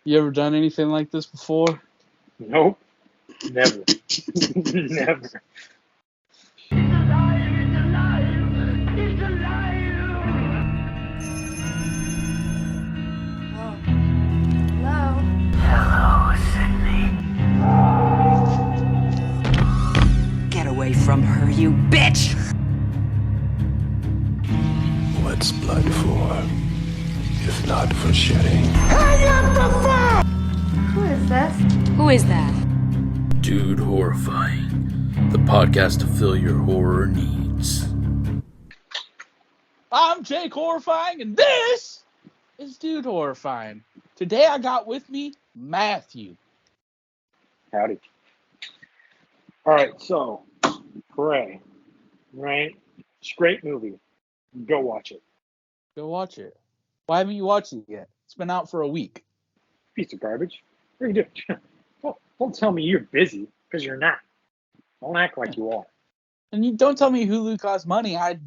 You ever done anything like this before? Nope. Never. Never. Hello? Hello, Sydney. Get away from her, you bitch! What's blood for, if not for shedding? Who is this? Who is that? Dude Horrifying, the podcast to fill your horror needs. I'm Jake Horrifying, and this is Dude Horrifying. Today I got with me Matthew. Howdy. All right, so Prey, right? It's a great movie. Go watch it. Go watch it. Why haven't you watched it yet? It's been out for a week. Piece of garbage. What are you doing? Don't tell me you're busy, because you're not. Don't act like you are. And you don't tell me Hulu costs money. I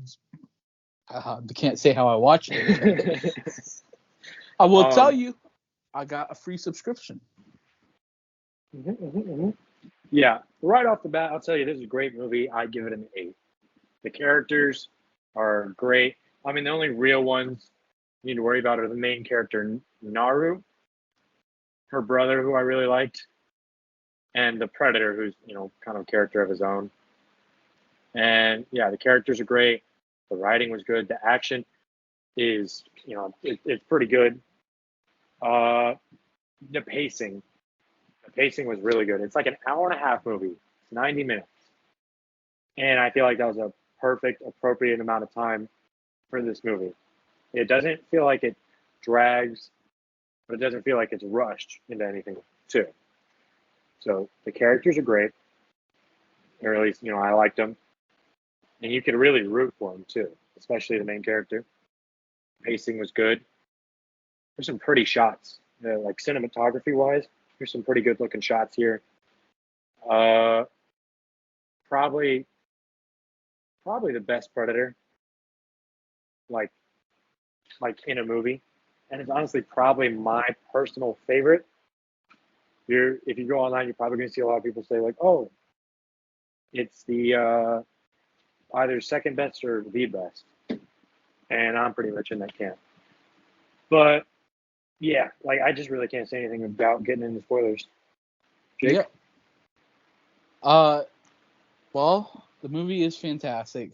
can't say how I watch it. I will tell you, I got a free subscription. Yeah, right off the bat, I'll tell you, this is a great movie. I give it an 8. The characters are great. I mean, the only real ones you need to worry about are the main character, Naru, her brother, who I really liked, and the Predator, who's, kind of a character of his own. And, yeah, the characters are great. The writing was good. The action is, it's pretty good. The pacing was really good. It's like an hour and a half movie. It's 90 minutes. And I feel like that was a perfect, appropriate amount of time for this movie. It doesn't feel like it drags, but it doesn't feel like it's rushed into anything, too. So the characters are great. Or at least, I liked them. And you could really root for them, too, especially the main character. Pacing was good. There's some pretty shots, like cinematography-wise. There's some pretty good-looking shots here. Probably the best Predator, like in a movie, and it's honestly probably my personal favorite. If you go online, you're probably going to see a lot of people say like, "Oh, it's the either second best or the best," and I'm pretty much in that camp. But yeah, like I just really can't say anything about getting into spoilers. Jake? Yeah. Well, the movie is fantastic.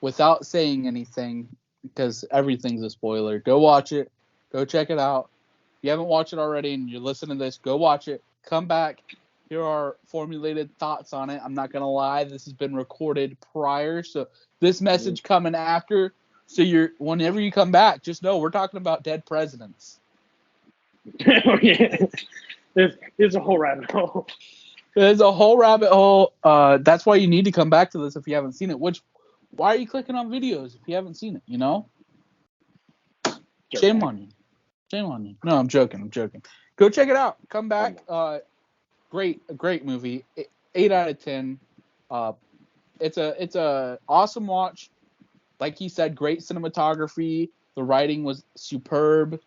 Without saying anything, because everything's a spoiler, go watch it. Go check it out. If you haven't watched it already and you're listening to this, go watch it. Come back. Here are formulated thoughts on it. I'm not going to lie. This has been recorded prior, so this message coming after. So whenever you come back, just know we're talking about dead presidents. Oh, yeah. There's a whole rabbit hole. There's a whole rabbit hole. That's why you need to come back to this if you haven't seen it. Why are you clicking on videos if you haven't seen it? Shame on you. No, I'm joking. Go check it out. Come back. A great movie. 8 out of 10. It's a awesome watch. Like he said, great cinematography. The writing was superb.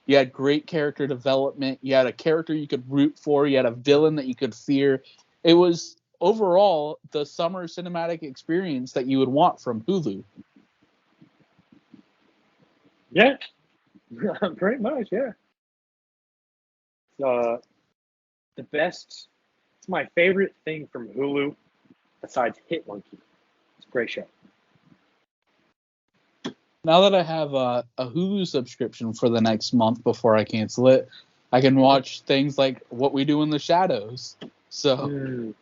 You had great character development. You had a character you could root for. You had a villain that you could fear. It was overall the summer cinematic experience that you would want from Hulu. Yeah, pretty much, yeah. The best, it's my favorite thing from Hulu besides Hit Monkey. It's a great show. Now that I have a Hulu subscription for the next month before I cancel it, I can watch things like What We Do in the Shadows. So, I don't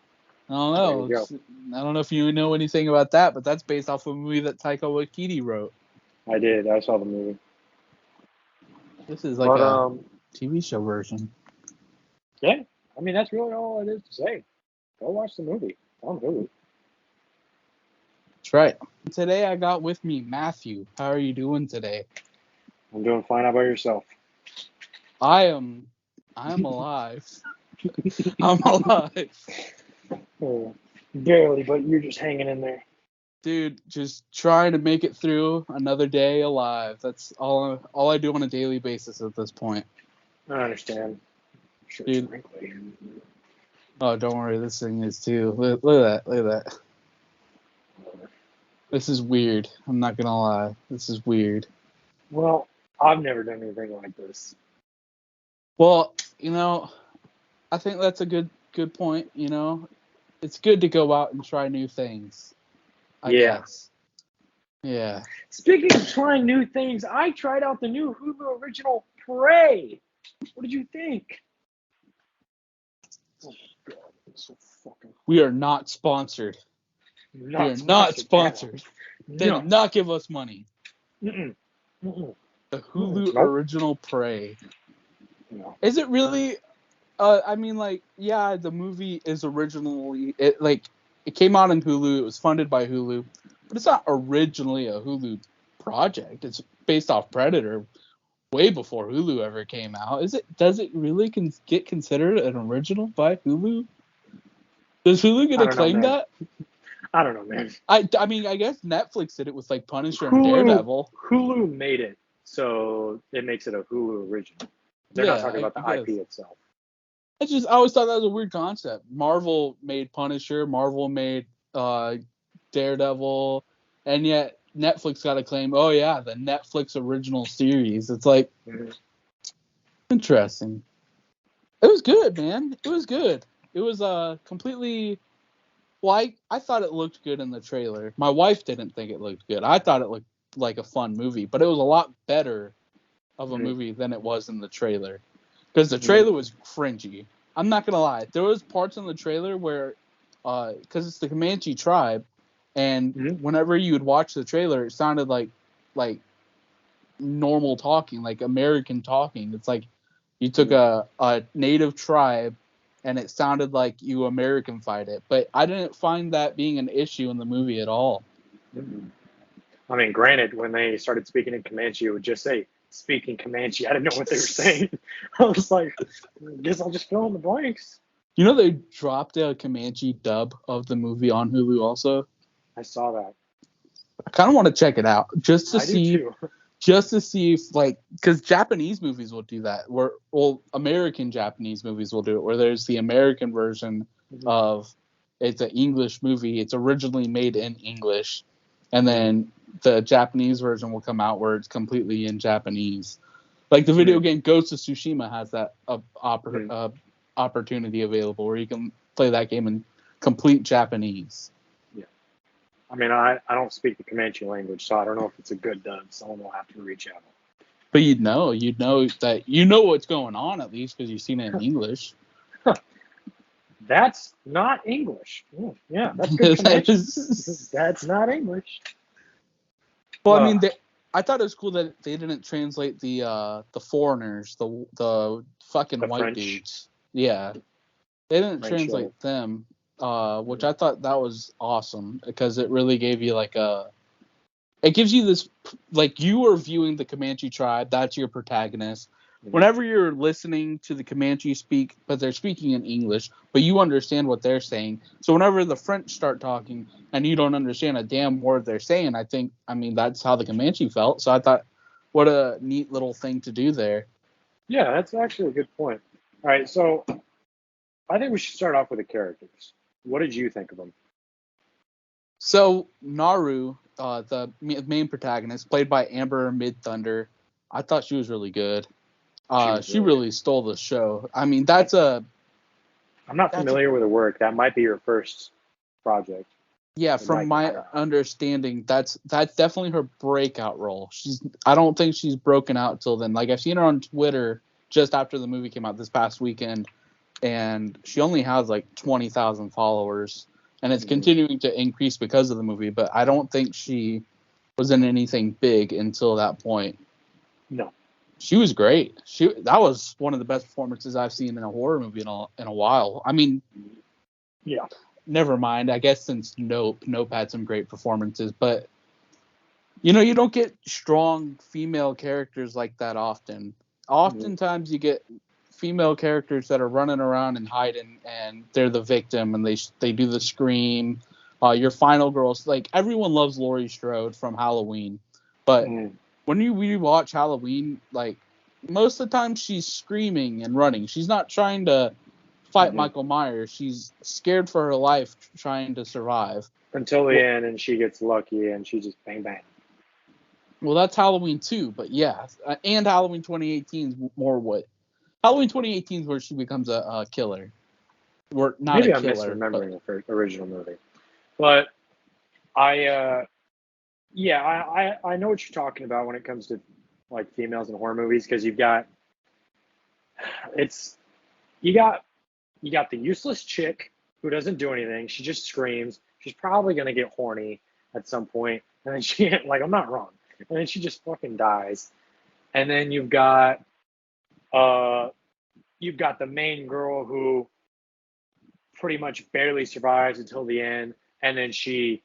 know. I don't know if you know anything about that, but that's based off a movie that Taika Waititi wrote. I did. I saw the movie. This is like a TV show version. Yeah. I mean, that's really all it is to say. Go watch the movie on Hulu. That's right. Today I got with me Matthew. How are you doing today? I'm doing fine. How about yourself? I am alive. I'm alive. Oh, barely, but you're just hanging in there. Dude, just trying to make it through another day alive. That's all I do on a daily basis at this point. I understand. Sure, Dude. frankly. Oh, don't worry, this thing is too. Look at that. Look at that. This is weird. I'm not gonna lie. This is weird. Well, I've never done anything like this. Well, I think that's a good point. It's good to go out and try new things. I Yeah. guess. Yeah. Speaking of trying new things, I tried out the new Hulu original Prey. What did you think? Oh God, it's so fucking. We are not sponsored. We are not sponsored. They did not give us money. Mm-mm. Mm-mm. The Hulu Nope. original Prey. No. Is it really? The movie is originally it came out in Hulu. It was funded by Hulu, but it's not originally a Hulu project. It's based off Predator, way before Hulu ever came out. Does it really get considered an original by Hulu? Does Hulu get I to don't know, claim man. that? I don't know, man. I mean, I guess Netflix did it with like Punisher and Daredevil. Hulu made it, so it makes it a Hulu original. They're not talking about the IP itself. I always thought that was a weird concept. Marvel made Punisher, Marvel made Daredevil, and yet Netflix got to claim, oh yeah, the Netflix original series. It's like interesting. It was good, man. It was good. It was completely. Well, I thought it looked good in the trailer. My wife didn't think it looked good. I thought it looked like a fun movie, but it was a lot better of a movie than it was in the trailer. Because the trailer was cringy. I'm not gonna lie. There was parts in the trailer where, because it's the Comanche tribe, and whenever you would watch the trailer, it sounded like normal talking, like American talking. It's like you took a native tribe, and it sounded like you Americanified it. But I didn't find that being an issue in the movie at all. I mean, granted, when they started speaking in Comanche, it would just say, speaking Comanche. I didn't know what they were saying. I was like, I guess I'll just fill in the blanks. They dropped a Comanche dub of the movie on Hulu also? I saw that. I kind of want to check it out just to see. Do too. Just to see if, because Japanese movies will do that. American Japanese movies will do it, where there's the American version of it's an English movie. It's originally made in English, and then the Japanese version will come out where it's completely in Japanese. Like the video game Ghost of Tsushima has that opportunity available where you can play that game in complete Japanese. Yeah. I mean, I don't speak the Comanche language, so I don't know if it's a good dub. Someone will have to reach out. But you'd know that what's going on at least because you've seen it in English. That's not English. Yeah, that's good Comanche. That's not English. Well, I mean, I thought it was cool that they didn't translate the foreigners, the fucking white French. dudes. Yeah, they didn't translate them, which I thought that was awesome because it really gave you it gives you this, you are viewing the Comanche tribe. That's your protagonist. Whenever you're listening to the Comanche speak, but they're speaking in English, but you understand what they're saying. So whenever the French start talking and you don't understand a damn word they're saying, that's how the Comanche felt. So I thought, what a neat little thing to do there. Yeah, that's actually a good point. All right, so I think we should start off with the characters. What did you think of them? So Naru, the main protagonist, played by Amber Midthunder, I thought she was really good. She really stole the show. I mean, I'm not familiar with her work. That might be her first project. Yeah, from my understanding, that's definitely her breakout role. I don't think she's broken out till then. I've seen her on Twitter just after the movie came out this past weekend, and she only has 20,000 followers, and it's continuing to increase because of the movie. But I don't think she was in anything big until that point. No. She was great. That was one of the best performances I've seen in a horror movie in a while. I mean, yeah. Never mind. I guess since Nope had some great performances, but you don't get strong female characters like that often. Oftentimes you get female characters that are running around and hiding, and they're the victim, and they do the scream. Your final girls, everyone loves Laurie Strode from Halloween, but when you rewatch Halloween, most of the time she's screaming and running. She's not trying to fight Michael Myers. She's scared for her life, trying to survive. Until the end, and she gets lucky, and she just bang, bang. Well, that's Halloween 2, but yeah. And Halloween 2018 is more what... Halloween 2018 is where she becomes a killer. Or not Maybe a I'm killer. misremembering the original movie. But I know what you're talking about when it comes to like females in horror movies, because you got the useless chick who doesn't do anything. She just screams. She's probably gonna get horny at some point, and then she I'm not wrong. And then she just fucking dies. And then you've got the main girl who pretty much barely survives until the end, and then she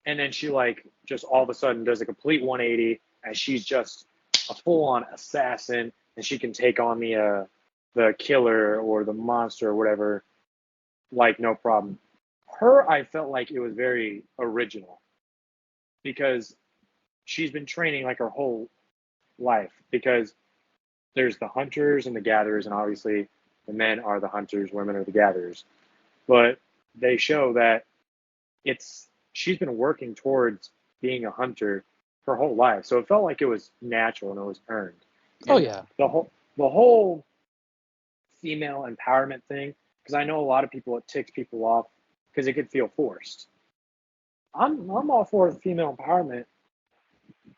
like just all of a sudden does a complete 180, and she's just a full-on assassin, and she can take on the killer or the monster or whatever, like no problem. Her, I felt like it was very original because she's been training like her whole life, because there's the hunters and the gatherers, and obviously the men are the hunters, women are the gatherers. But they show that she's been working towards being a hunter her whole life. So it felt like it was natural and it was earned. Oh, yeah. The whole female empowerment thing, because I know a lot of people, it ticks people off because it could feel forced. I'm all for the female empowerment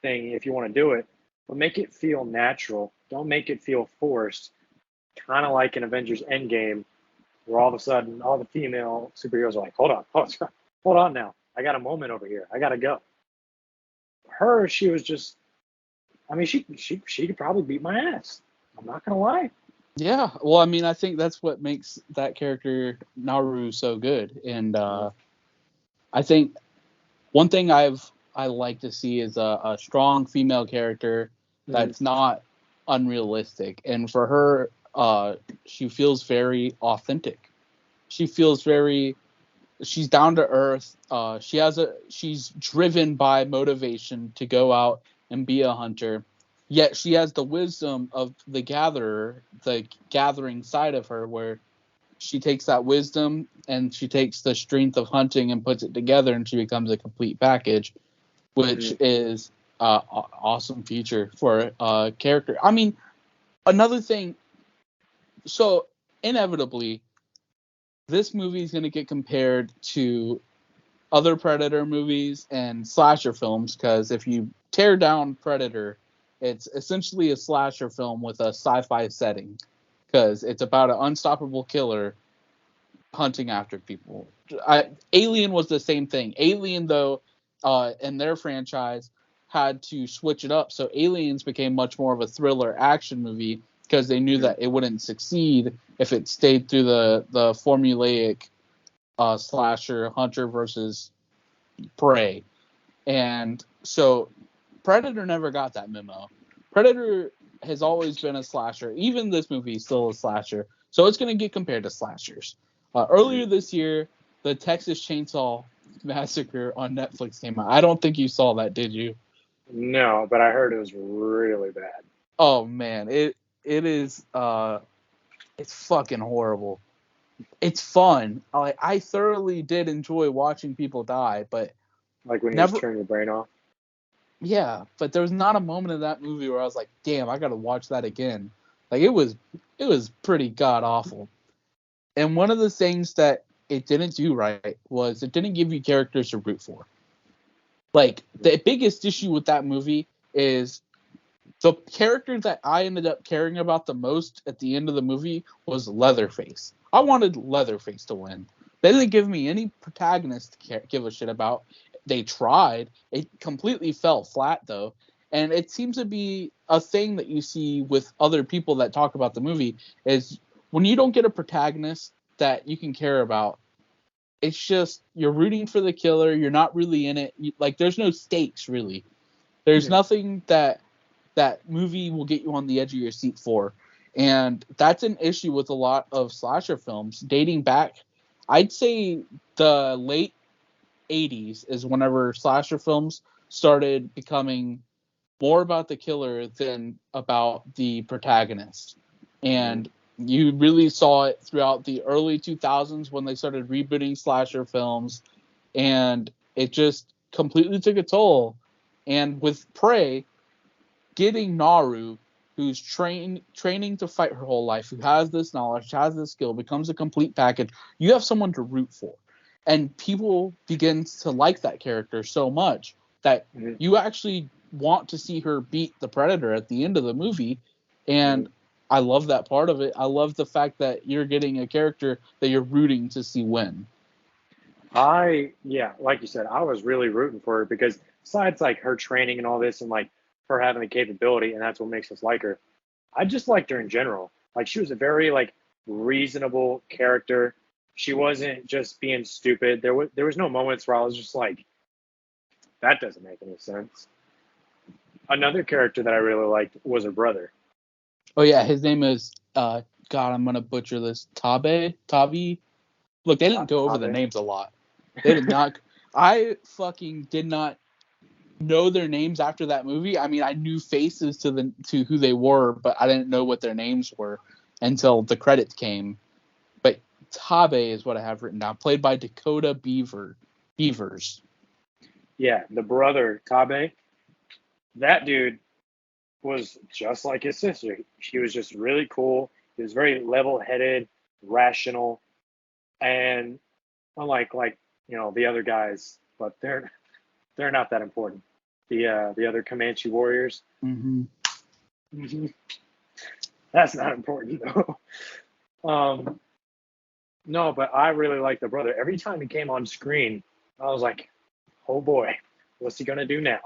thing if you want to do it, but make it feel natural. Don't make it feel forced. Kind of like in Avengers Endgame, where all of a sudden all the female superheroes are like, hold on now. I got a moment over here. I got to go. Her, she was just, I mean, she could probably beat my ass. I'm not going to lie. Yeah. Well, I mean, I think that's what makes that character Naru so good. And I think one thing I like to see is a strong female character that's not unrealistic. And for her, she feels very authentic. She feels she's down to earth. She's driven by motivation to go out and be a hunter. Yet she has the wisdom of the gatherer, the gathering side of her, where she takes that wisdom and she takes the strength of hunting and puts it together, and she becomes a complete package, which is awesome feature for a character. I mean, another thing, so inevitably, this movie is going to get compared to other Predator movies and slasher films, because if you tear down Predator, it's essentially a slasher film with a sci-fi setting, because it's about an unstoppable killer hunting after people. Alien was the same thing. Alien, though, in their franchise, had to switch it up, so Aliens became much more of a thriller action movie, because they knew that it wouldn't succeed if it stayed through the formulaic slasher hunter versus prey. And so Predator never got that memo. Predator has always been a slasher. Even this movie is still a slasher. So it's going to get compared to slashers. Earlier this year, the Texas Chainsaw Massacre on Netflix came out. I don't think you saw that, did you? No, but I heard it was really bad. Oh, man. It is... it's fucking horrible. It's fun. I thoroughly did enjoy watching people die, but... Like when you just turn your brain off? Yeah, but there was not a moment in that movie where I was like, damn, I gotta watch that again. Like, it was pretty god-awful. And one of the things that it didn't do right was it didn't give you characters to root for. Like, the biggest issue with that movie is the character that I ended up caring about the most at the end of the movie was Leatherface. I wanted Leatherface to win. They didn't give me any protagonist to give a shit about. They tried. It completely fell flat, though. And it seems to be a thing that you see with other people that talk about the movie, is when you don't get a protagonist that you can care about, it's just you're rooting for the killer. You're not really in it. Like, there's no stakes, really. There's nothing that movie will get you on the edge of your seat for. And that's an issue with a lot of slasher films dating back. I'd say the late 80s is whenever slasher films started becoming more about the killer than about the protagonist. And you really saw it throughout the early 2000s when they started rebooting slasher films, and it just completely took a toll. And with Prey, getting Naru, who's training to fight her whole life, who has this knowledge, has this skill, becomes a complete package, you have someone to root for. And people begin to like that character so much that you actually want to see her beat the Predator at the end of the movie. And I love that part of it. I love the fact that you're getting a character that you're rooting to see win. Like you said, I was really rooting for her because besides like her training and all this and like her having the capability, and that's what makes us like her. I just liked her in general. Like she was a very like reasonable character. She wasn't just being stupid. There was no moments where I was just like, that doesn't make any sense. Another character that I really liked was her brother. Oh yeah, his name is God, I'm gonna butcher this. Tavi. Look, they didn't go over the names a lot. They did not. I fucking did not know their names after that movie. I mean, I knew faces to who they were, but I didn't know what their names were until the credits came. But Tabe is what I have written down, played by Dakota Beavers. Yeah, the brother Tabe. That dude was just like his sister. She was just really cool. He was very level-headed, rational, and unlike the other guys, but they're not that important. The other Comanche warriors. Mm-hmm. That's not important though. No, but I really like the brother. Every time he came on screen, I was like, oh boy, what's he gonna do now?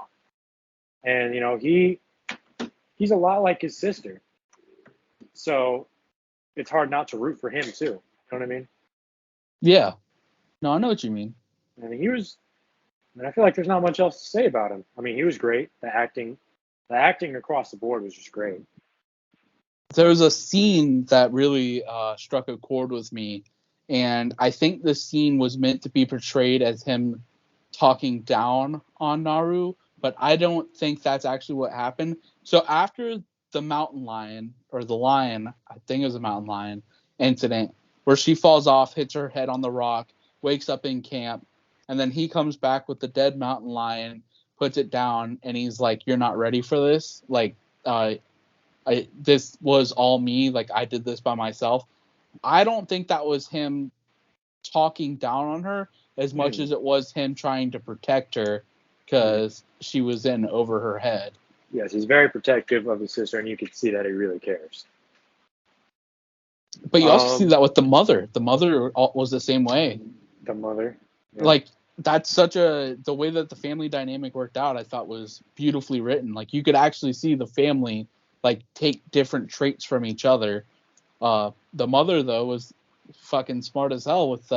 And he's a lot like his sister, so it's hard not to root for him too. You know what I mean? Yeah. No, I know what you mean. I mean, I feel like there's not much else to say about him. I mean, he was great. The acting across the board was just great. There was a scene that really struck a chord with me, and I think the scene was meant to be portrayed as him talking down on Naru, but I don't think that's actually what happened. So after the mountain lion, or the lion, I think it was a mountain lion incident, where she falls off, hits her head on the rock, wakes up in camp, and then he comes back with the dead mountain lion, puts it down, and he's like, "You're not ready for this. Like, this was all me. Like, I did this by myself." I don't think that was him talking down on her as much as it was him trying to protect her because she was in over her head. Yes, he's very protective of his sister, and you can see that he really cares. But you also see that with the mother. The mother was the same way. The mother. Yeah. Like, that's the way that the family dynamic worked out, I thought was beautifully written. Like, you could actually see the family, like, take different traits from each other. The mother, though, was fucking smart as hell with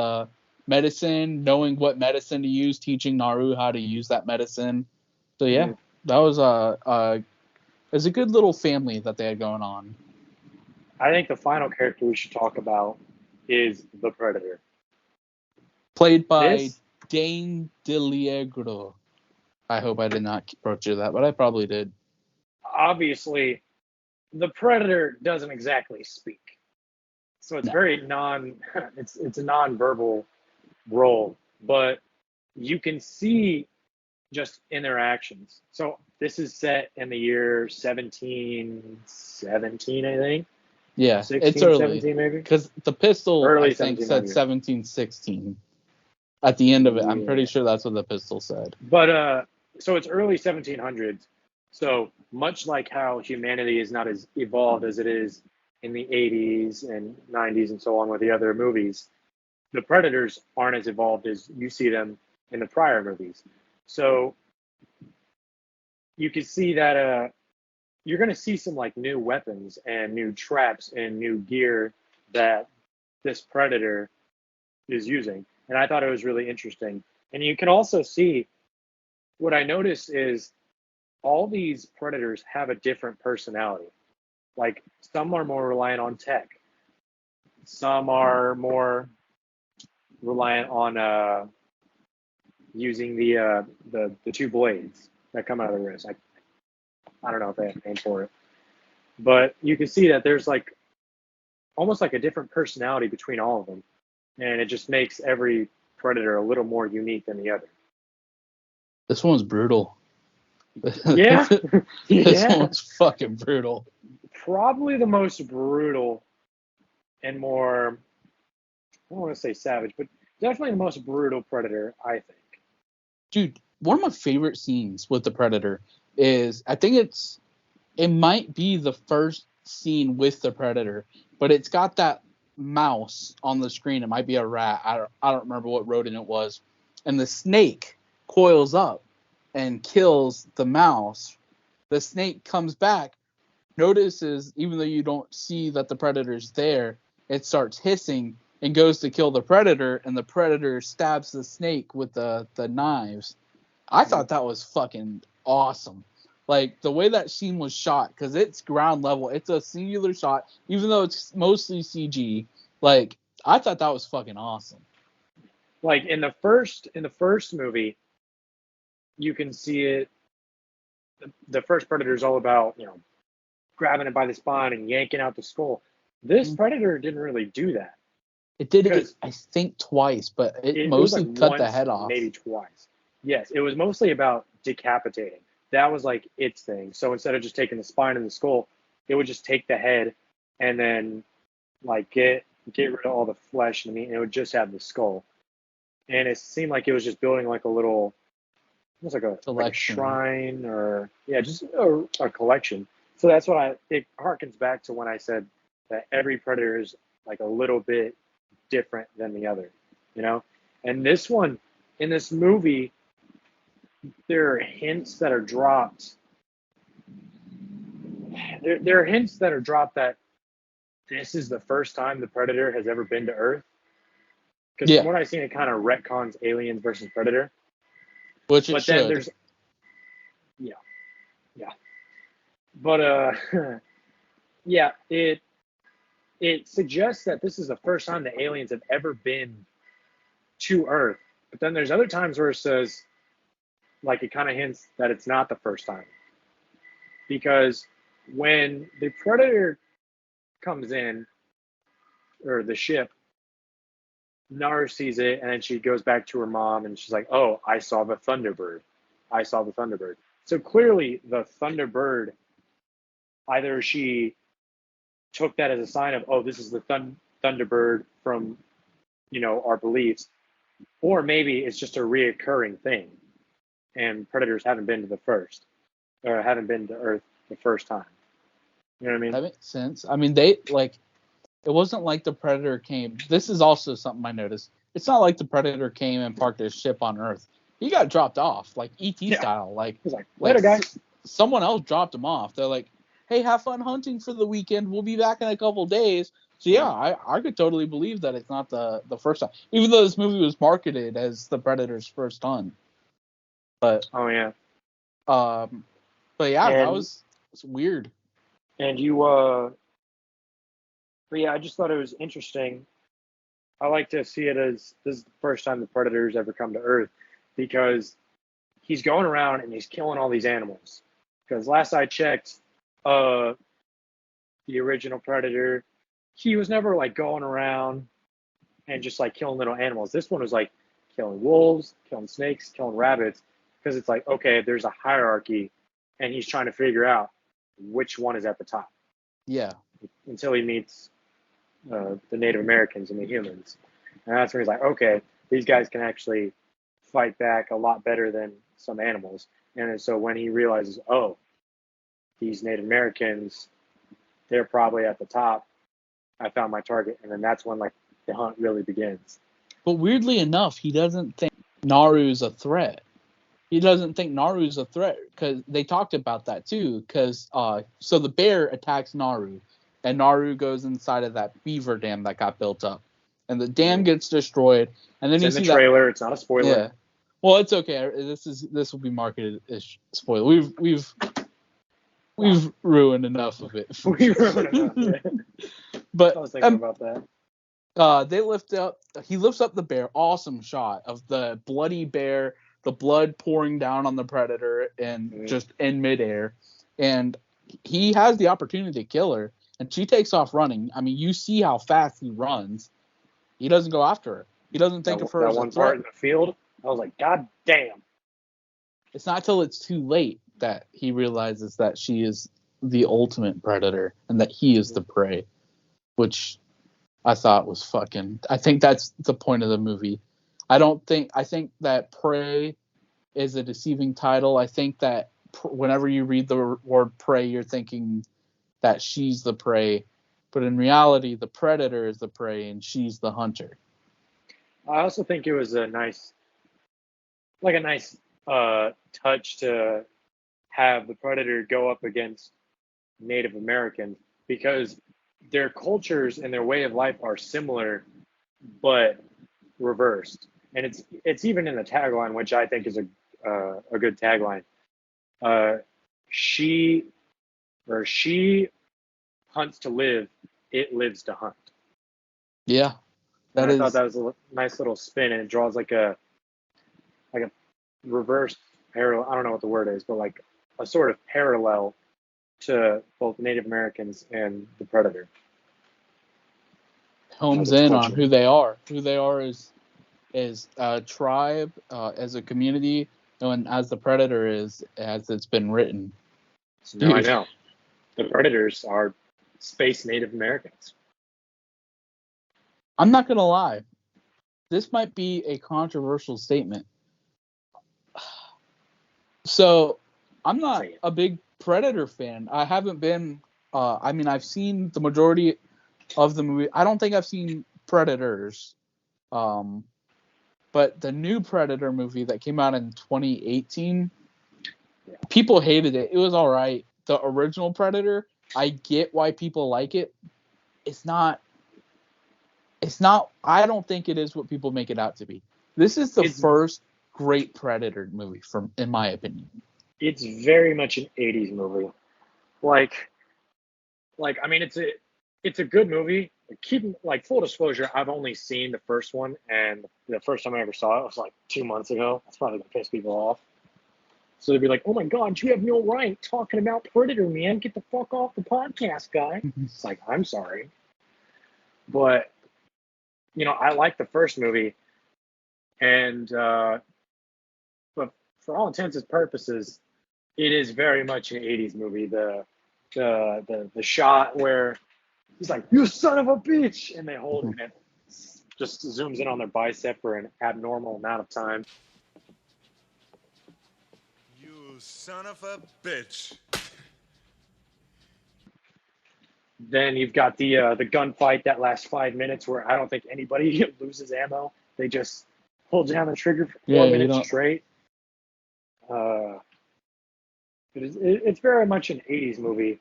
medicine, knowing what medicine to use, teaching Naru how to use that medicine. So, yeah, that was it was a good little family that they had going on. I think the final character we should talk about is the Predator. Played by Dane DeLiegro. I hope I did not butcher that, but I probably did. Obviously, the Predator doesn't exactly speak. So it's very it's a non-verbal role, but you can see just in their actions. So this is set in the year 1717, I think. Yeah, 16, it's early. 17 maybe? Because the pistol, Early I think, said 1716. At the end of it, I'm pretty sure that's what the pistol said. But, so it's early 1700s. So much like how humanity is not as evolved as it is in the 80s and 90s and so on with the other movies, the Predators aren't as evolved as you see them in the prior movies. So you can see that you're going to see some like new weapons and new traps and new gear that this Predator is using. And I thought it was really interesting. And you can also see, what I noticed is all these Predators have a different personality. Like, some are more reliant on tech. Some are more reliant on using the two blades that come out of the wrist. I don't know if they have a name for it. But you can see that there's like almost like a different personality between all of them. And it just makes every predator a little more unique than the other. This one's brutal. Yeah. This Yeah. one's fucking brutal. Probably the most brutal and more, I don't want to say savage, but definitely the most brutal predator, I think. Dude, one of my favorite scenes with the Predator is, I think it might be the first scene with the Predator, but it's got that mouse on the screen. It might be a rat. I don't remember what rodent it was. And the snake coils up and kills the mouse. The snake comes back, notices, even though you don't see that the Predator's there, it starts hissing and goes to kill the Predator, and the Predator stabs the snake with the knives. I thought that was fucking awesome. Like, the way that scene was shot, because it's ground level. It's a singular shot, even though it's mostly CG. Like, I thought that was fucking awesome. Like in the first movie, you can see it. The first Predator is all about, grabbing it by the spine and yanking out the skull. This Predator didn't really do that. It did it, Because I think, twice, but it was mostly like cut the once, head off. maybe twice. Yes, it was mostly about decapitating. That was like its thing. So instead of just taking the spine and the skull, it would just take the head and then like get rid of all the flesh and the meat, and it would just have the skull. And it seemed like it was just building like a little, almost like a shrine, or just a collection. So that's what it harkens back to when I said that every Predator is like a little bit different than the other, And this one, in this movie, there are hints that are dropped. There are hints that are dropped that this is the first time the Predator has ever been to Earth. Because from what I've seen, it kind of retcons Aliens versus Predator. Which it should. Then there's, yeah. But it suggests that this is the first time the aliens have ever been to Earth. But then there's other times where it says, like, it kind of hints that it's not the first time. Because when the Predator comes in, or the ship, Naru sees it, and then she goes back to her mom, and she's like, "Oh, I saw the Thunderbird. I saw the Thunderbird." So clearly, the Thunderbird, either she took that as a sign of, "Oh, this is the Thunderbird from, our beliefs," or maybe it's just a reoccurring thing, and Predators haven't been to Earth the first time. You know what I mean? That makes sense. I mean, it wasn't like the Predator came. This is also something I noticed. It's not like the Predator came and parked his ship on Earth. He got dropped off, like E.T. style. Like, he's like, "Later, guys." Someone else dropped him off. They're like, "Hey, have fun hunting for the weekend. We'll be back in a couple days." So yeah, I could totally believe that it's not the first time, even though this movie was marketed as the Predator's first hunt. But that was weird. And but yeah, I just thought it was interesting. I like to see it as this is the first time the Predator's ever come to Earth, because he's going around and he's killing all these animals. Because last I checked, the original Predator, he was never like going around and just like killing little animals. This one was like killing wolves, killing snakes, killing rabbits, because it's like, okay, there's a hierarchy, and he's trying to figure out which one is at the top. Yeah. Until he meets the Native Americans and the humans. And that's where he's like, okay, these guys can actually fight back a lot better than some animals. And so when he realizes, oh, these Native Americans, they're probably at the top, I found my target. And then that's when, like, the hunt really begins. But weirdly enough, he doesn't think Naru's a threat. He doesn't think Naru's a threat, because they talked about that too. Because so the bear attacks Naru, and Naru goes inside of that beaver dam that got built up, and the dam gets destroyed. And then it's in the trailer. It's not a spoiler. Yeah. Well, it's okay. This will be marketed as spoiler. We've ruined enough of it. We ruined enough. Yeah. But I was thinking about that. He lifts up the bear. Awesome shot of the bloody bear, the blood pouring down on the Predator and just in midair. and he has the opportunity to kill her, and she takes off running. I mean, you see how fast he runs. He doesn't go after her. He doesn't think of her that as a one threat. part in the field, I was like, God damn. It's not till it's too late that he realizes that she is the ultimate predator and that he is the prey, which I thought was fucking. I think that's the point of the movie. I think that prey is a deceiving title. I think that whenever you read the word prey, you're thinking that she's the prey, but in reality, the predator is the prey and she's the hunter. I also think it was a nice touch to have the predator go up against Native Americans because their cultures and their way of life are similar, but reversed. And it's even in the tagline, which I think is a good tagline. She hunts to live, it lives to hunt. Yeah, And I thought that was a nice little spin, and it draws like a reverse parallel. I don't know what the word is, but like a sort of parallel to both Native Americans and the predator. homes in on who they are. Who they are is a tribe, as a community, and as the predator is, as it's been written. So now I know the predators are space Native Americans. I'm not gonna lie, this might be a controversial statement. So, I'm not a big Predator fan. I haven't been. I mean, I've seen the majority of the movie. I don't think I've seen Predators. But the new Predator movie that came out in 2018, people hated it. It was all right. The original Predator, I get why people like it. It's not. I don't think it is what people make it out to be. This is the first great Predator movie, in my opinion. It's very much an 80s movie. Like I mean, it's a good movie. Full disclosure, I've only seen the first one, and the first time I ever saw it was like 2 months ago. That's probably gonna piss people off. So they'd be like, "Oh my God, you have no right talking about Predator, man. Get the fuck off the podcast, guy." It's like, I'm sorry, but I like the first movie, and but for all intents and purposes, it is very much an 80s movie. The shot where he's like, "You son of a bitch," and they hold him and it just zooms in on their bicep for an abnormal amount of time. You son of a bitch. Then you've got the gunfight that lasts 5 minutes where I don't think anybody loses ammo. They just hold down the trigger for 4 minutes straight. It's very much an 80s movie,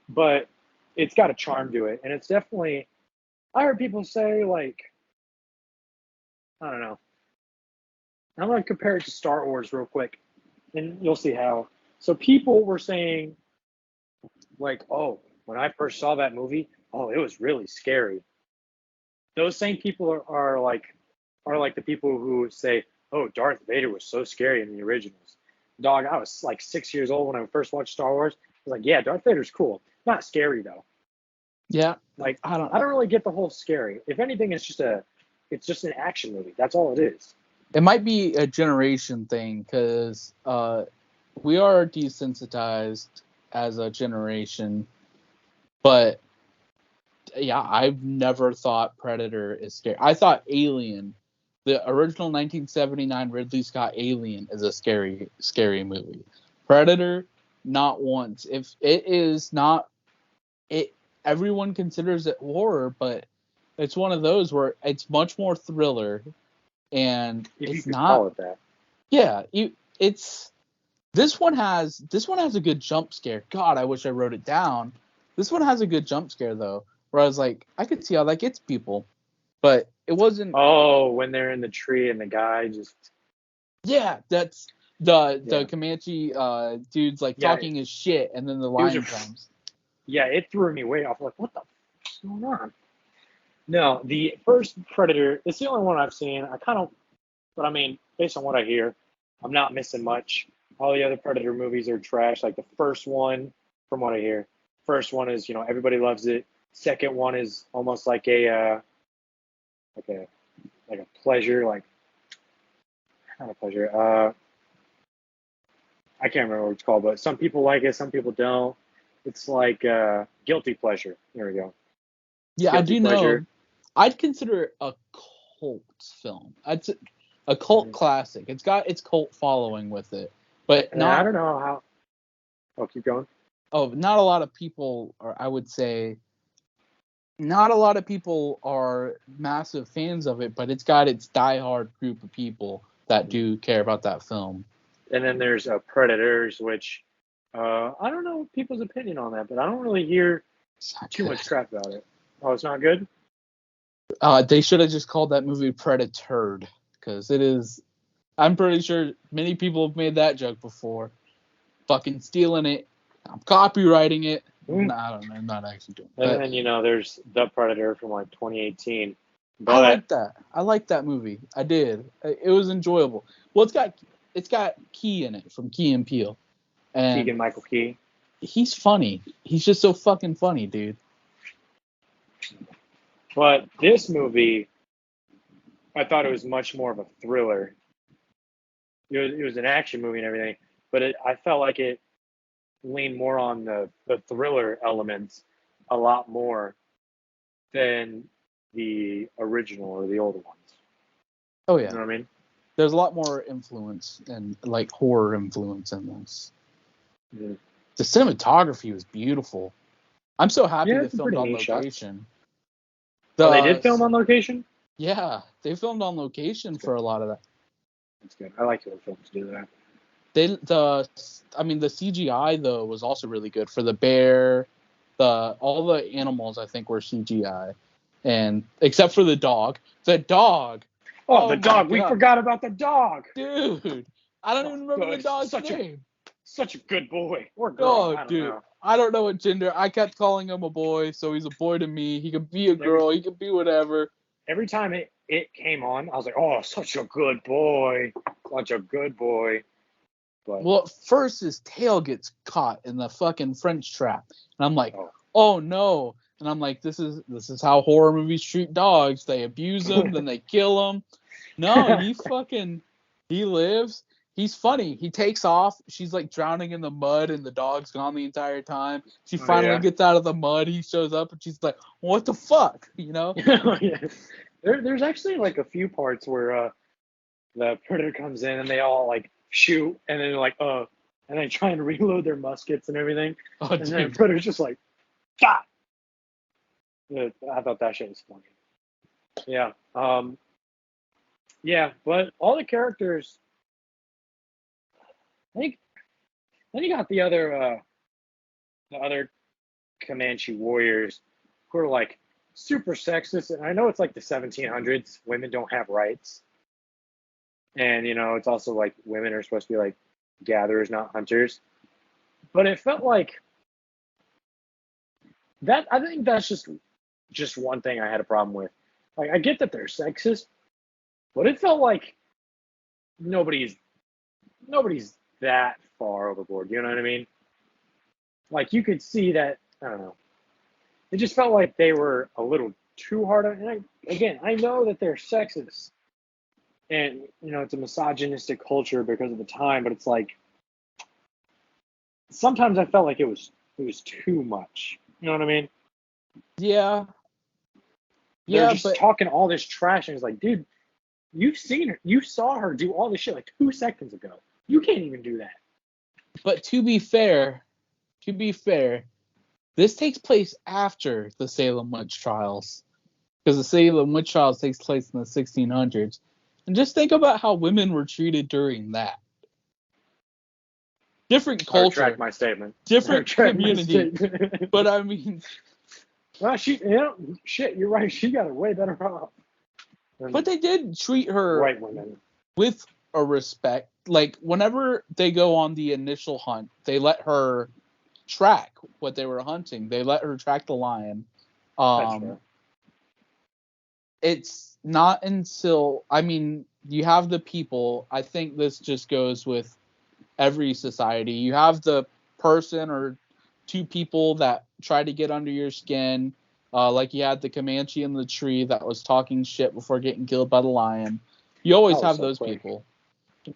but it's got a charm to it. And it's definitely, I heard people say, like, I don't know. I'm going to compare it to Star Wars real quick, and you'll see how. So people were saying, like, oh, when I first saw that movie, oh, it was really scary. Those same people are like the people who say, oh, Darth Vader was so scary in the originals. Dog, I was like 6 years old when I first watched Star Wars. I was like, yeah, Darth Vader's cool. Not scary though. Yeah. Like I don't really get the whole scary. If anything, it's just an action movie. That's all it is. It might be a generation thing because we are desensitized as a generation, but yeah, I've never thought Predator is scary. I thought Alien, the original 1979 Ridley Scott Alien, is a scary movie. Predator, not once. If it is not, everyone considers it horror, but it's one of those where it's much more thriller, and if it's you could not. call it that. Yeah, this one has a good jump scare. God, I wish I wrote it down. This one has a good jump scare though, where I was like, I could see how that gets people, but it wasn't. Oh, when they're in the tree and the guy just. Yeah, that's the Comanche dude's like talking his shit, and then the lion comes. Yeah, it threw me way off. Like, what the fuck's going on? No, the first Predator, it's the only one I've seen. But I mean, based on what I hear, I'm not missing much. all the other Predator movies are trash. Like the first one, from what I hear, first one is everybody loves it. Second one is almost like a like a pleasure, like not a pleasure. I can't remember what it's called, but some people like it, some people don't. It's like guilty pleasure. There we go. Yeah, Guilty I do pleasure. know. I'd consider it a cult film. It's a cult classic. It's got its cult following with it, but And not. I don't know how. Oh, keep going. Oh, not a lot of people are. I would say, not a lot of people are massive fans of it, but it's got its diehard group of people that do care about that film. And then there's Predators, which I don't know people's opinion on that, but I don't really hear too much crap about it. Oh, it's not good? They should have just called that movie Predator, because it is. I'm pretty sure many people have made that joke before. Fucking stealing it. I'm copywriting it. No, I don't know. I'm not actually doing it. And then, there's The Predator from like 2018. But I like that. I like that movie. I did. It was enjoyable. Well, it's got Key in it from Key and Peele. And Keegan-Michael Key. He's funny. He's just so fucking funny, dude. But this movie, I thought it was much more of a thriller. It was an action movie and everything, but I felt like it leaned more on the thriller elements a lot more than the original or the older ones. Oh yeah. You know what I mean? There's a lot more influence and like horror influence in this. Mm-hmm. The cinematography was beautiful. I'm so happy they it's a filmed pretty on neat shot. location. They did film on location? Yeah, they filmed on location for a lot of that. That's good. I like when films do that. The CGI though was also really good for the bear. All the animals I think were CGI, and except for the dog. The dog. Oh, the dog. We forgot about the dog. Dude, I don't even remember the dog's name. Such a good boy. Or girl. Oh, dude. I don't know what gender. I kept calling him a boy, so he's a boy to me. He could be a girl. He could be whatever. Every time it came on, I was like, oh, such a good boy. Such a good boy. But, well, first his tail gets caught in the fucking French trap. And I'm like, oh no. And I'm like, this is how horror movies treat dogs. They abuse them, then they kill them. No, he lives. He's funny. He takes off. She's like drowning in the mud, and the dog's gone the entire time. She finally gets out of the mud. He shows up, and she's like, "What the fuck?" You know? Yeah. There's actually like a few parts where the Predator comes in, and they all like shoot, and then like and they try and reload their muskets and everything. Oh, and dude. then Predator's just like, "God." Yeah, I thought that shit was funny. Yeah. Yeah, but all the characters. Then you got the other Comanche warriors who are like super sexist, and I know it's like the 1700s, women don't have rights, and it's also like women are supposed to be like gatherers, not hunters, but it felt like that. I think that's just one thing I had a problem with. Like, I get that they're sexist, but it felt like nobody's that far overboard. You know what I mean? Like, you could see that, I don't know. It just felt like they were a little too hard on it. And I know that they're sexist. And, it's a misogynistic culture because of the time, but it's like, sometimes I felt like it was too much. You know what I mean? Yeah. They're just talking all this trash, and it's like, dude, you've seen her. You saw her do all this shit like 2 seconds ago. You can't even do that. But to be fair, this takes place after the Salem witch trials, because the Salem witch trials takes place in the 1600s, and just think about how women were treated during that. Different culture. I retract my statement. Different community. But I mean, well, shit, you're right. She got it way better off. But they did treat her white women with a respect. Like, whenever they go on the initial hunt, they let her track what they were hunting. They let her track the lion. It's not until, you have the people. I think this just goes with every society. You have the person or two people that try to get under your skin. Like you had the Comanche in the tree that was talking shit before getting killed by the lion. You always have those people.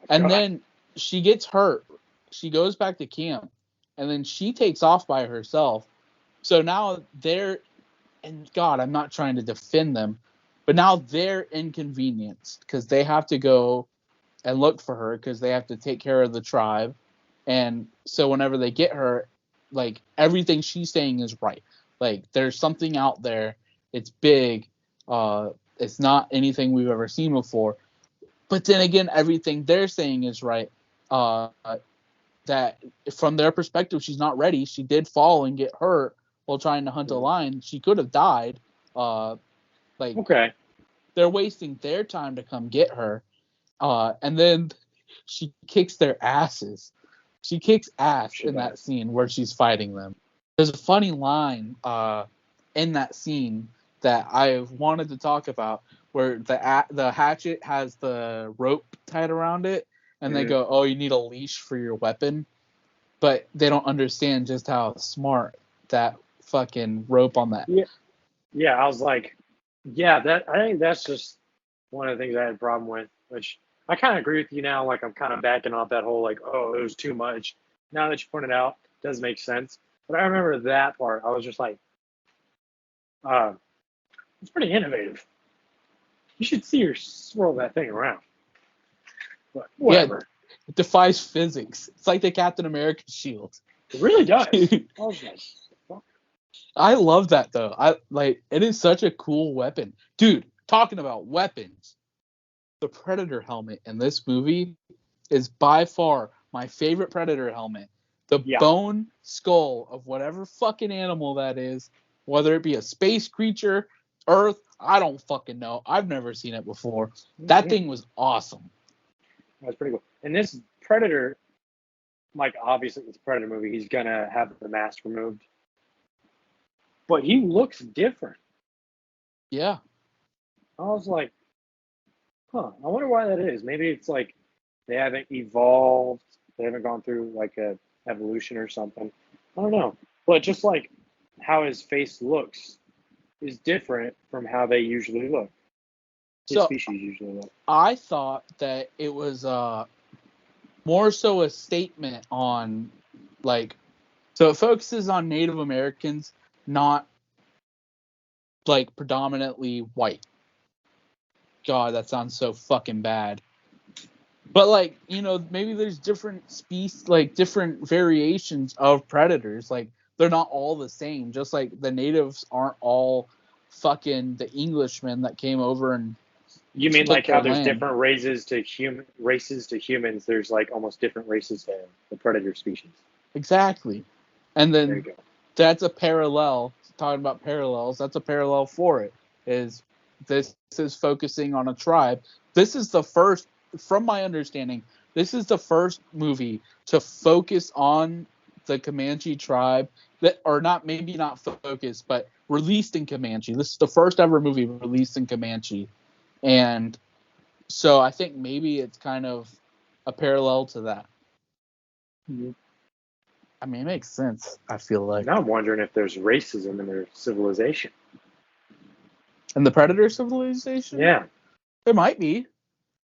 And then she gets hurt. She goes back to camp. And then she takes off by herself. So now they're, and God, I'm not trying to defend them, but now they're inconvenienced because they have to go and look for her because they have to take care of the tribe. And so whenever they get her, like, everything she's saying is right. Like, there's something out there. It's big. It's not anything we've ever seen before. But then again, everything they're saying is right. That from their perspective, she's not ready. She did fall and get hurt while trying to hunt a lion. She could have died. They're wasting their time to come get her. And then she kicks their asses. She kicks ass in that scene where she's fighting them. There's a funny line in that scene that I wanted to talk about where the hatchet has the rope tied around it, and they go, "Oh, you need a leash for your weapon," but they don't understand just how smart that fucking rope on that. Yeah, I was like, I think that's just one of the things I had a problem with, which I kind of agree with you now. Like, I'm kind of backing off that whole, like, oh, it was too much. Now that you pointed out, it does make sense. But I remember that part. I was just like, it's pretty innovative. You should see her swirl that thing around. But whatever. Yeah, it defies physics. It's like the Captain America shield. It really does. I was like, I love that though. It is such a cool weapon. Dude, talking about weapons. The Predator helmet in this movie is by far my favorite Predator helmet. The bone skull of whatever fucking animal that is, whether it be a space creature, Earth, I don't fucking know. I've never seen it before. That thing was awesome. That's pretty cool. And this Predator, like, obviously it's a Predator movie. He's going to have the mask removed. But he looks different. Yeah. I was like, I wonder why that is. Maybe it's like they haven't evolved. They haven't gone through like a evolution or something. I don't know. But just like how his face looks is different from how they usually look. His species usually look. I thought that it was more so a statement on, like, so it focuses on Native Americans, not like predominantly white. God, that sounds so fucking bad. But, like, you know, maybe there's different species, like different variations of predators. Like, they're not all the same. Just like the natives aren't all fucking the Englishmen that came over and. You mean like how there's different races to humans? There's like almost different races to the predator species. Exactly, and then that's a parallel. Talking about parallels, that's a parallel for it. This is focusing on a tribe. This is the first, from my understanding, this is the first movie to focus on the Comanche tribe maybe not focus, but released in Comanche. This is the first ever movie released in Comanche. And so I think maybe it's kind of a parallel to that. Mm-hmm. I mean, it makes sense, I feel like. Now I'm wondering if there's racism in their civilization. In the Predator civilization? Yeah. There might be.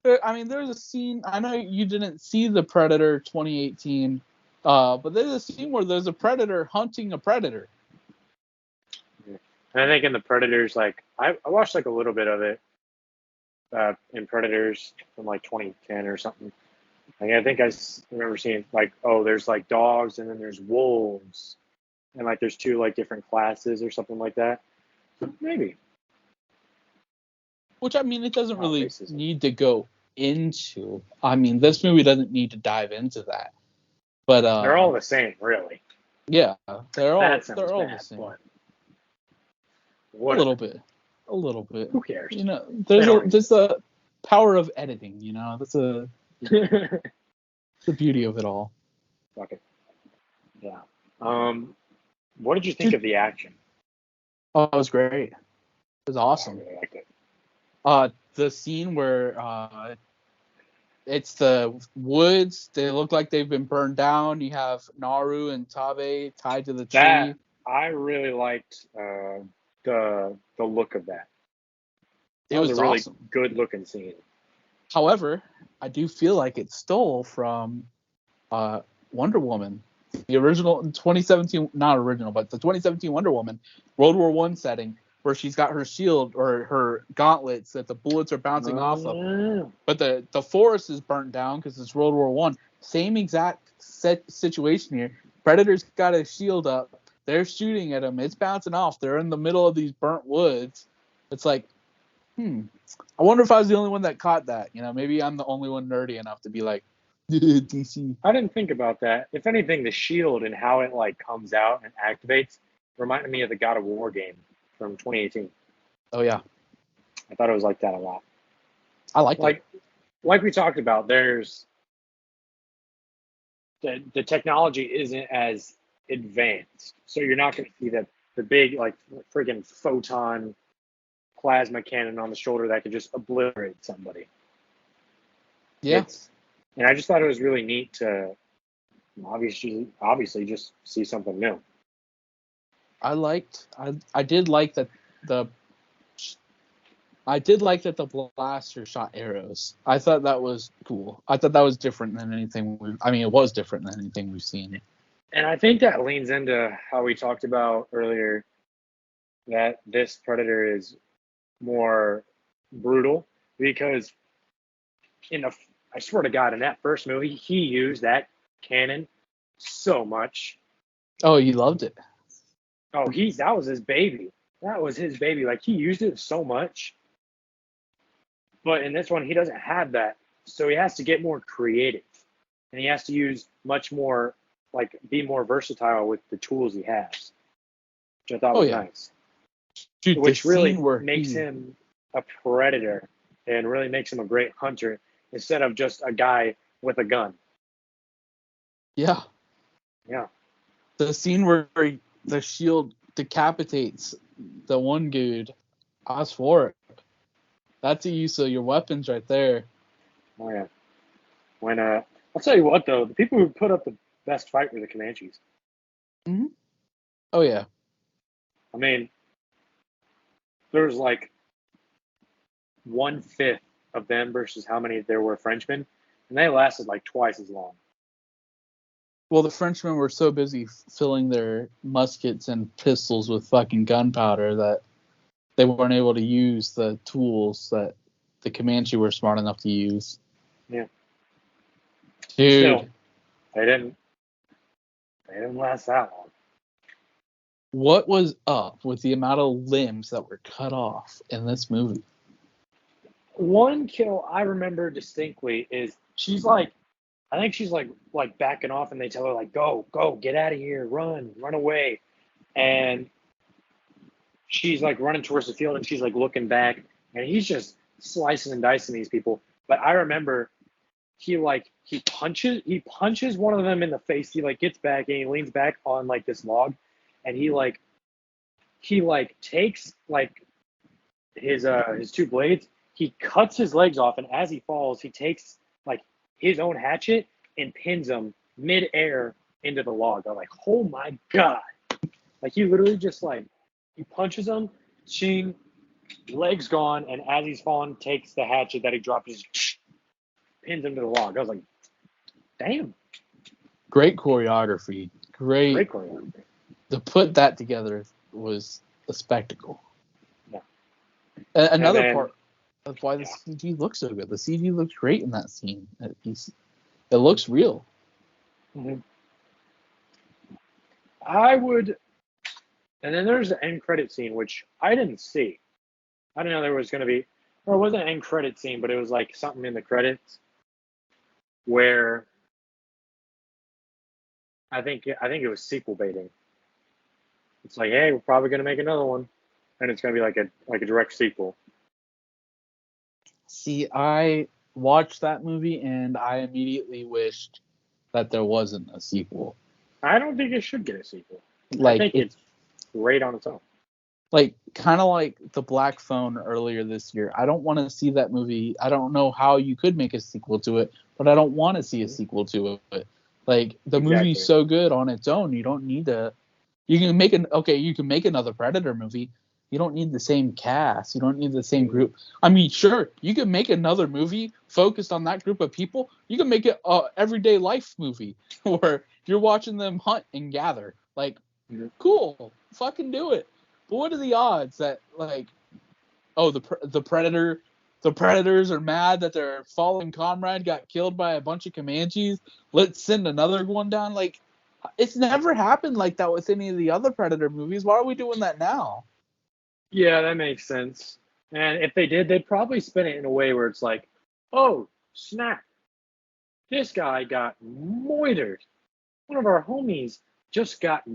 I mean, there's a scene, I know you didn't see the Predator 2018, but there's a scene where there's a predator hunting a predator. And I think in the Predators, like, I watched like a little bit of it. In Predators from like 2010 or something. Like, I think I remember seeing like, oh, there's like dogs and then there's wolves, and like there's two like different classes or something like that. Maybe. Which, I mean, it doesn't really need to go into. I mean, this movie doesn't need to dive into that. But they're all the same, really. Yeah, they're all bad, the same. A little bit. Who cares? You know, there's the power of editing. You know, that's the beauty of it all. Fuck it. Yeah. What did you think of the action? Oh, it was great. It was awesome. I really liked it. The scene where It's the woods. They look like they've been burned down. You have Naru and Tabe tied to the tree. That I really liked the look of that. It Was was a really awesome. good looking scene. However, I do feel like it stole from Wonder Woman, the original 2017, not original, but the 2017 Wonder Woman, World War I setting, where she's got her shield or her gauntlets that the bullets are bouncing off of. But the forest is burnt down because it's World War I. Same exact situation here. Predator's got his shield up. They're shooting at him. It's bouncing off. They're in the middle of these burnt woods. It's like, I wonder if I was the only one that caught that. You know, maybe I'm the only one nerdy enough to be like, DC. I didn't think about that. If anything, the shield and how it like comes out and activates reminded me of the God of War game from 2018. Oh yeah, I thought it was like that a lot. I like it. Like we talked about, there's the technology isn't as advanced, so you're not going to see the big like friggin' photon plasma cannon on the shoulder that could just obliterate somebody. Yeah. And I just thought it was really neat to obviously just see something new. I did like that the blaster shot arrows. I thought that was cool. I thought that was different than anything. It was different than anything we've seen. And I think that leans into how we talked about earlier, that this Predator is more brutal, because I swear to God, in that first movie, he used that cannon so much. Oh, you loved it. Oh, that was his baby. That was his baby. Like, he used it so much. But in this one, he doesn't have that. So he has to get more creative. And he has to use much more, like, be more versatile with the tools he has. Which I thought was nice. Dude, which really makes him a predator and really makes him a great hunter instead of just a guy with a gun. Yeah. Yeah. The scene where the shield decapitates the one dude, I was for it. That's a use of your weapons right there. Oh, yeah. When I'll tell you what, though, the people who put up the best fight were the Comanches. Mm-hmm. Oh, yeah. I mean, there's like 1/5 of them versus how many there were Frenchmen, and they lasted like twice as long. Well, the Frenchmen were so busy filling their muskets and pistols with fucking gunpowder that they weren't able to use the tools that the Comanche were smart enough to use. Yeah. Dude. Still, they didn't last that long. What was up with the amount of limbs that were cut off in this movie? One kill I remember distinctly is I think she's like backing off, and they tell her like, go, get out of here, run away. And she's like running towards the field, and she's like looking back, and he's just slicing and dicing these people. But I remember he punches one of them in the face. He like gets back and he leans back on like this log, and he takes like his two blades. He cuts his legs off, and as he falls, he takes like his own hatchet and pins him mid-air into the log. I'm like, oh my God. Like, he literally just like, he punches him, shing, legs gone, and as he's falling, takes the hatchet that he dropped, just pins him to the log. I was like, damn. Great choreography. Great choreography. To put that together was a spectacle. Yeah. Another part of why the CG looks so good. The CG looks great in that scene. It looks real. Mm-hmm. And then there's the end credit scene, which I didn't see. I didn't know there was going to be, or it wasn't an end credit scene, but it was like something in the credits where I think it was sequel baiting. It's like, hey, we're probably going to make another one, and it's going to be like a direct sequel. See, I watched that movie and I immediately wished that there wasn't a sequel. I don't think it should get a sequel. Like, I think it's great on its own. like kind of like the Black Phone earlier this year. I don't want to see that movie. I don't know how you could make a sequel to it, but I don't want to see a sequel to it. Like the movie's so good on its own, you don't need to. You can make you can make another Predator movie. You don't need the same cast. You don't need the same group. I mean, sure, you can make another movie focused on that group of people. You can make it a everyday life movie where you're watching them hunt and gather. Like, cool, fucking do it. But what are the odds that like, oh, the predators are mad that their fallen comrade got killed by a bunch of Comanches? Let's send another one down. Like, it's never happened like that with any of the other Predator movies. Why are we doing that now? Yeah, that makes sense. And if they did, they'd probably spin it in a way where it's like, oh, snap. This guy got moitered. One of our homies just got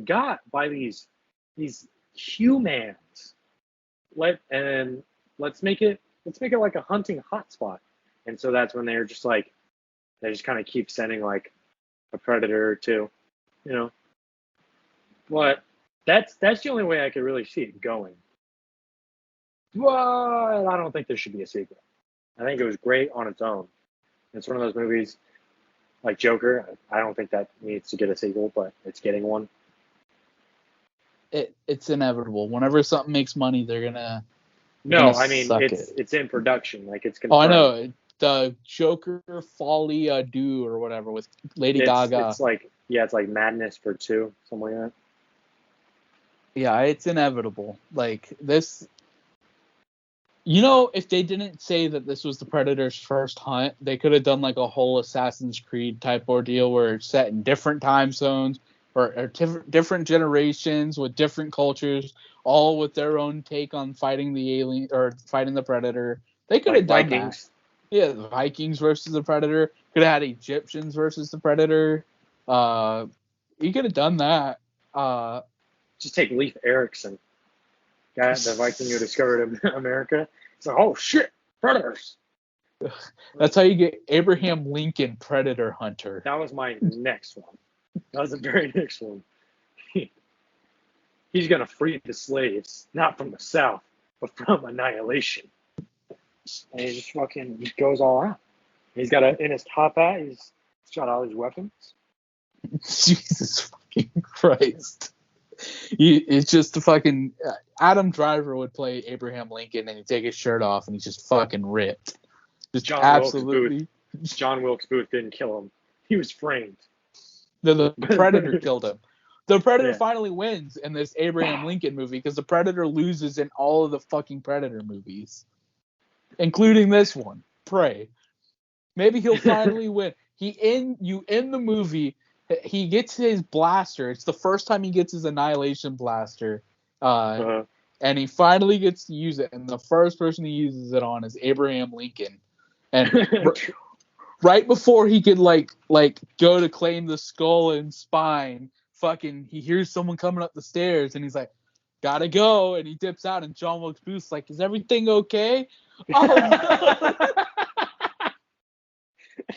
by these humans. Let's make it like a hunting hotspot. And so that's when they're just like, they just kind of keep sending like a Predator or two, you know. But that's the only way I could really see it going. But I don't think there should be a sequel. I think it was great on its own. It's one of those movies like Joker. I don't think that needs to get a sequel, but it's getting one. It's inevitable. Whenever something makes money, they're gonna. No, I mean it's in production. Like it's confirmed. Oh, I know. The Joker Folly Do or whatever with Lady Gaga. It's like Madness for 2, something like that. Yeah, it's inevitable. Like this. You know, if they didn't say that this was the Predator's first hunt, they could have done like a whole Assassin's Creed type ordeal where it's set in different time zones or different generations with different cultures, all with their own take on fighting the alien or fighting the Predator. They could have done Vikings. That. Yeah, the Vikings versus the Predator. Could have had Egyptians versus the Predator. You could have done that. Just take Leif Erikson. Guy, the Viking who discovered America. It's like, oh shit, predators. That's how you get Abraham Lincoln, Predator Hunter. That was my next one. That was the very next one. He's gonna free the slaves, not from the South, but from annihilation. And he just fucking goes all out. He's got in his top hat. He's shot all his weapons. Jesus fucking Christ. It's just the fucking Adam Driver would play Abraham Lincoln and he'd take his shirt off and he's just fucking ripped. Just absolutely. John Wilkes Booth didn't kill him. He was framed. The Predator killed him. The Predator finally wins in this Abraham Lincoln movie because the Predator loses in all of the fucking Predator movies, including this one. Pray. Maybe he'll finally win. You end the movie. He gets his blaster. It's the first time he gets his Annihilation blaster. And he finally gets to use it. And the first person he uses it on is Abraham Lincoln. And right before he could like go to claim the skull and spine, fucking he hears someone coming up the stairs and he's like, gotta go. And he dips out and John Wilkes Booth's like, is everything okay? Oh no.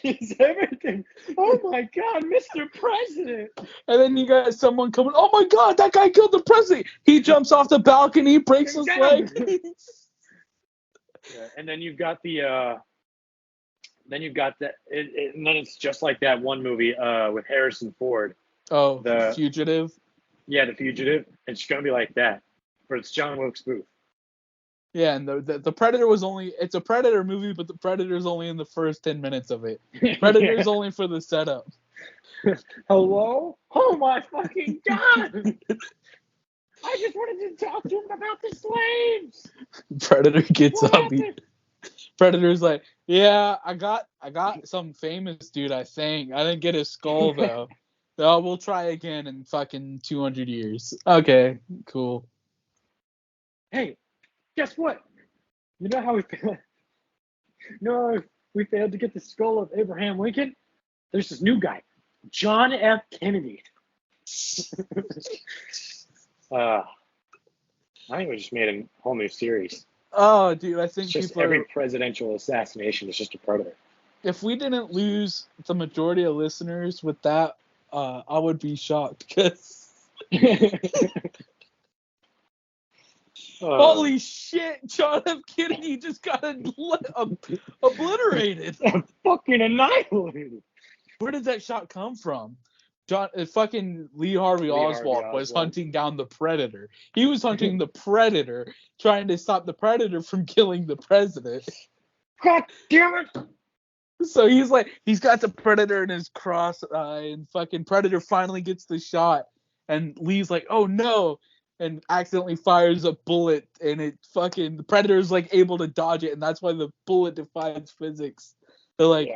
Is everything? Oh my God, Mr. President! And then you got someone coming. Oh my God, that guy killed the president! He jumps off the balcony, breaks his leg. Yeah, and then you've got and then it's just like that one movie with Harrison Ford. Oh, The Fugitive. Yeah, The Fugitive. It's just gonna be like that, but it's John Wilkes Booth. Yeah, and the Predator it's a Predator movie, but the Predator's only in the first 10 minutes of it. Predator's only for the setup. Hello? Oh my fucking God! I just wanted to talk to him about the slaves! Predator gets up. Predator's like, yeah, I got some famous dude, I think. I didn't get his skull, though. So we'll try again in fucking 200 years. Okay, cool. Hey, guess what? You know how we failed to get the skull of Abraham Lincoln? There's this new guy, John F. Kennedy. I think we just made a whole new series. Oh, dude, I think every presidential assassination is just a Predator. If we didn't lose the majority of listeners with that, I would be shocked because Holy shit! John F. Kennedy just got obliterated. Fucking annihilated. Where did that shot come from? Fucking Lee Harvey Oswald was hunting down the Predator. He was hunting the Predator, trying to stop the Predator from killing the president. God damn it! So he's got the Predator in his cross eye, and fucking Predator finally gets the shot, and Lee's like, oh no, and accidentally fires a bullet, and the Predator's like able to dodge it, and that's why the bullet defies physics. They're like,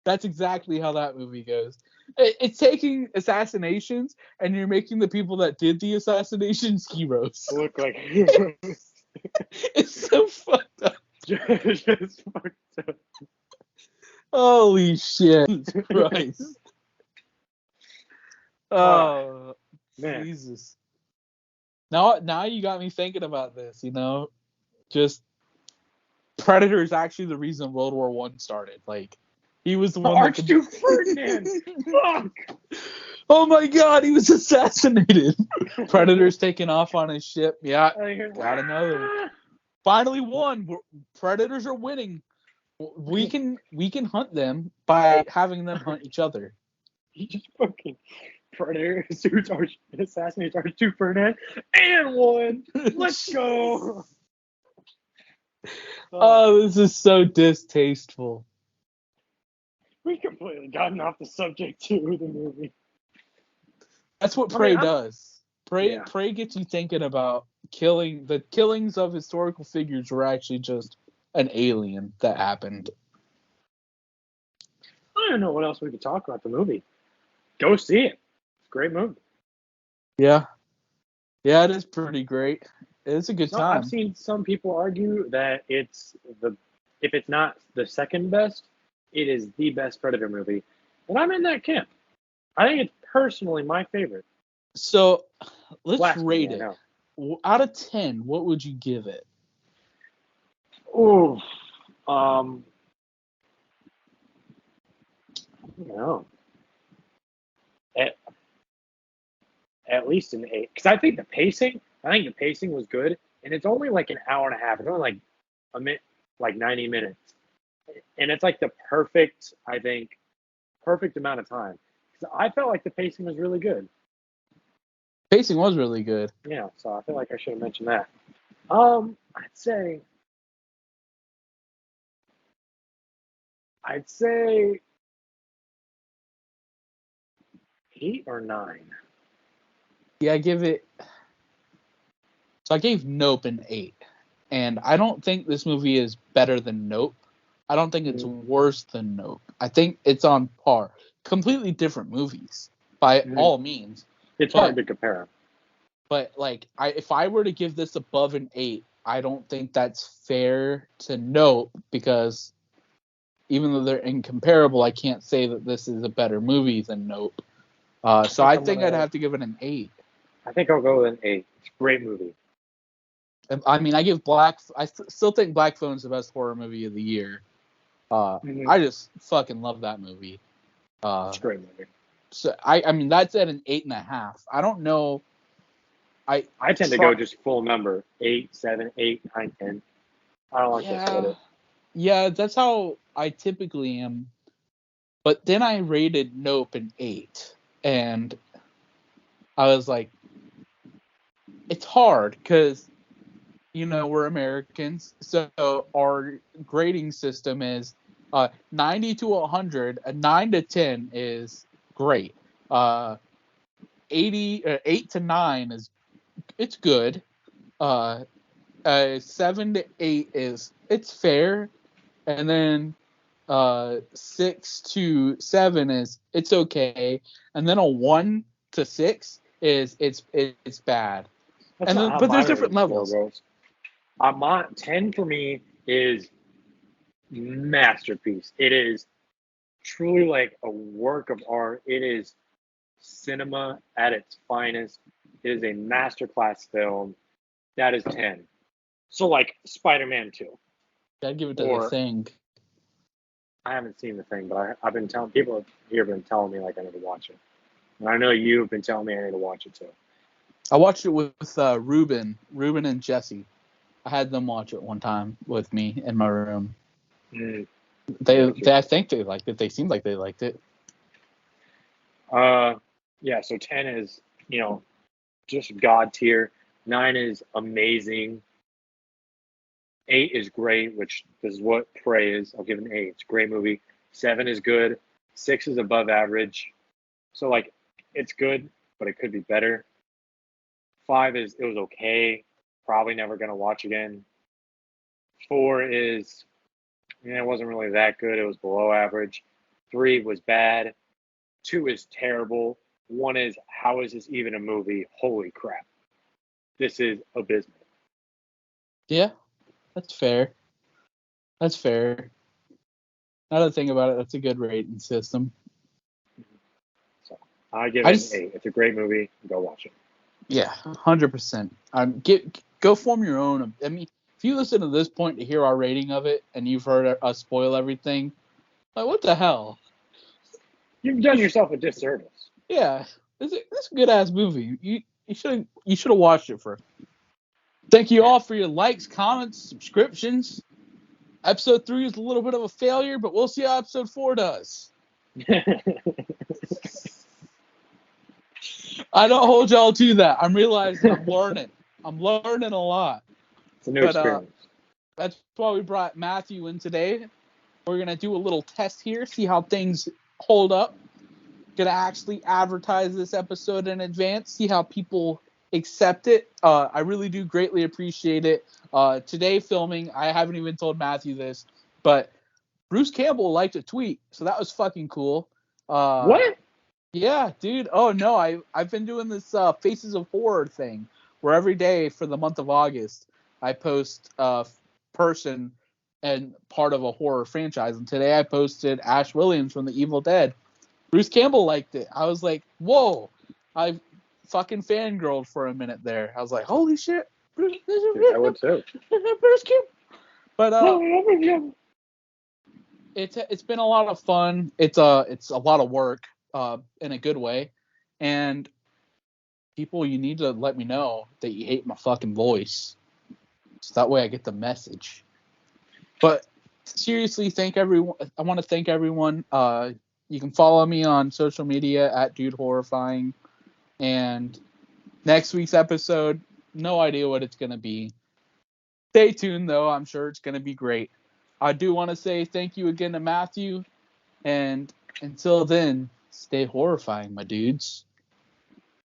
That's exactly how that movie goes. It's taking assassinations, and you're making the people that did the assassinations heroes. Look like heroes. It's so fucked up. Just fucked up. Holy shit, Christ. Oh, man. Jesus. Now you got me thinking about this, just Predator is actually the reason World War I started. Like, he was the one Archduke Ferdinand! Fuck! Oh my god, he was assassinated. Predator's taking off on his ship. Yeah, got another. Finally won. Predators are winning. We can hunt them by having them hunt each other. He just fucking Predator assassinates Archduke Ferdinand and won. Let's go. Oh, this is so distasteful. We completely gotten off the subject too of the movie. That's what Prey does. Prey gets you thinking about the killings of historical figures were actually just an alien that happened. I don't know what else we could talk about the movie. Go see it. It's a great movie. Yeah. Yeah, it is pretty great. It's a good time. I've seen some people argue that if it's not the second best, it is the best Predator movie. And I'm in that camp. I think it's personally my favorite. So let's rate it. Out of 10, what would you give it? Oh, I don't know. At least an 8. Because I think the pacing was good. And it's only like an hour and a half. It's only like 90 minutes. And it's like the perfect amount of time. Because I felt like the pacing was really good. Pacing was really good. Yeah, so I feel like I should have mentioned that. I'd say 8 or 9. Yeah, I give it. So I gave Nope an 8. And I don't think this movie is better than Nope. I don't think it's worse than Nope. I think it's on par. Completely different movies, by all means. It's hard to compare. But if I were to give this above an 8, I don't think that's fair to Nope, because even though they're incomparable, I can't say that this is a better movie than Nope. So I think I'd have to give it an 8. I think I'll go with an 8. It's a great movie. I mean, I still think Black Phone's the best horror movie of the year. I just fucking love that movie. It's a great movie. So I mean, that's at an 8.5. I don't know. I tend to go just full number. 8, 7, 8, 9, 10. I don't like to split it. Yeah, that's how I typically am. But then I rated Nope an 8. And I was like, it's hard because, we're Americans. So our grading system is 90 to 100. A 9 to 10 is great. 8 to 9 it's good. 7 to 8 it's fair. And then 6 to 7 it's okay. And then a 1 to 6 it's bad. But there's different levels. 10 for me is masterpiece. It is truly like a work of art. It is cinema at its finest. It is a masterclass film. That is 10. So like Spider-Man 2. I'd give it to The Thing. I haven't seen The Thing, but I've been telling people here have been telling me like I need to watch it. And I know you've been telling me I need to watch it too. I watched it with Ruben and Jesse. I had them watch it one time with me in my room. Mm. They I think they liked it. They seemed like they liked it. Yeah. So 10 is just god tier. 9 is amazing. 8 is great, which is what Prey is. I'll give it an 8. It's a great movie. 7 is good. 6 is above average. So like, it's good, but it could be better. 5 is it was okay. Probably never gonna watch again. 4 is it wasn't really that good. It was below average. 3 was bad. 2 is terrible. 1 is how is this even a movie? Holy crap! This is abysmal. Yeah, that's fair. That's fair. Now that I think about it, that's a good rating system. So I give I it just- an 8. It's a great movie. Go watch it. Yeah, 100%. Go form your own. I mean, if you listen to this point to hear our rating of it, and you've heard us spoil everything, like what the hell? You've done yourself a disservice. Yeah, it's a good ass movie. You should have watched it first. Thank you all for your likes, comments, subscriptions. Episode 3 is a little bit of a failure, but we'll see how episode 4 does. I don't hold y'all to that. I'm realizing I'm learning. I'm learning a lot. It's a new But, experience. That's why we brought Matthew in today. We're going to do a little test here, see how things hold up. Going to actually advertise this episode in advance, see how people accept it. I really do greatly appreciate it. Today filming, I haven't even told Matthew this, but Bruce Campbell liked a tweet, so that was fucking cool. What? Yeah, dude. Oh, no, I've been doing this Faces of Horror thing, where every day for the month of August, I post a person and part of a horror franchise. And today I posted Ash Williams from The Evil Dead. Bruce Campbell liked it. I was like, whoa. I fucking fangirled for a minute there. I was like, holy shit. Bruce Dude, I would too. Campbell. But it's been a lot of fun. It's a lot of work in a good way. And people, you need to let me know that you hate my fucking voice. So that way I get the message. But seriously, thank everyone. I want to thank everyone. You can follow me on social media at Dude Horrifying. And next week's episode, no idea what it's going to be. Stay tuned, though. I'm sure it's going to be great. I do want to say thank you again to Matthew. And until then, stay horrifying, my dudes.